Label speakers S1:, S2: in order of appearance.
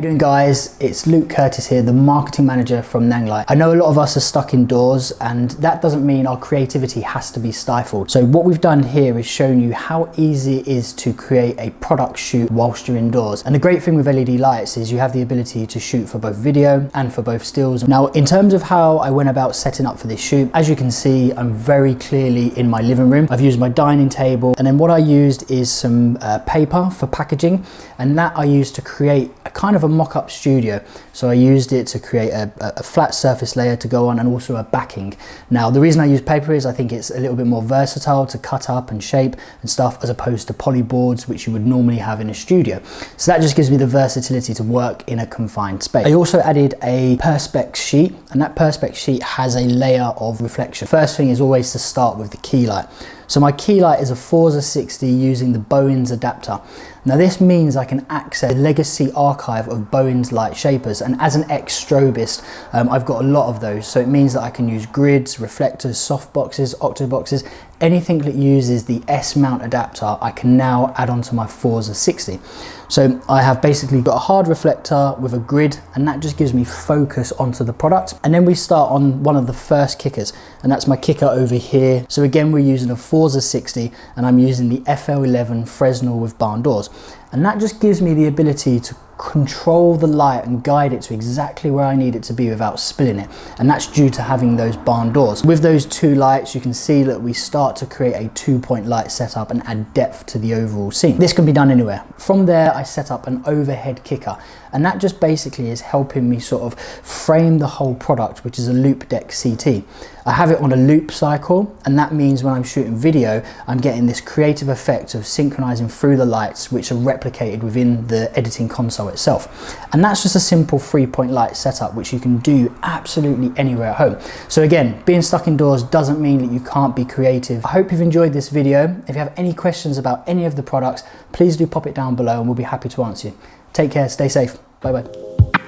S1: you doing, guys? It's Luke Curtis here, the marketing manager from Nanlite. I know a lot of us are stuck indoors, and that doesn't mean our creativity has to be stifled. So what we've done here is shown you how easy it is to create a product shoot whilst you're indoors. And the great thing with LED lights is you have the ability to shoot for both video and for both stills. Now, in terms of how I went about setting up for this shoot, as you can see, I'm very clearly in my living room. I've used my dining table, and then what I used is some paper for packaging, and that I used to create a kind of a mock-up studio. So I used it to create a flat surface layer to go on, and also a backing. Now, the reason I use paper is I think it's a little bit more versatile to cut up and shape and stuff, as opposed to poly boards, which you would normally have in a studio. So that just gives me the versatility to work in a confined space. I also added a perspex sheet, and that perspex sheet has a layer of reflection. First thing is always to start with the key light. So my key light is a Forza 60 using the Bowens adapter. Now this means I can access the legacy archive of Bowens light shapers, and as an ex-strobist, I've got a lot of those. So it means that I can use grids, reflectors, softboxes, octoboxes, anything that uses the S-mount adapter, I can now add onto my Forza 60. So I have basically got a hard reflector with a grid, and that just gives me focus onto the product. And then we start on one of the first kickers, and that's my kicker over here. So again, we're using a Forza 60, and I'm using the FL11 Fresnel with barn doors. And that just gives me the ability to control the light and guide it to exactly where I need it to be without spilling it. And that's due to having those barn doors. With those two lights, you can see that we start to create a 2-point light setup and add depth to the overall scene. This can be done anywhere. From there, I set up an overhead kicker, and that just basically is helping me sort of frame the whole product, which is a LOUPEDECK CT. I have it on a loop cycle, and that means when I'm shooting video, I'm getting this creative effect of synchronizing through the lights, which are replicated within the editing console itself. And that's just a simple 3-point light setup, which you can do absolutely anywhere at home. So again, being stuck indoors doesn't mean that you can't be creative. I hope you've enjoyed this video. If you have any questions about any of the products, please do pop it down below and we'll be happy to answer you. Take care, stay safe. Bye bye.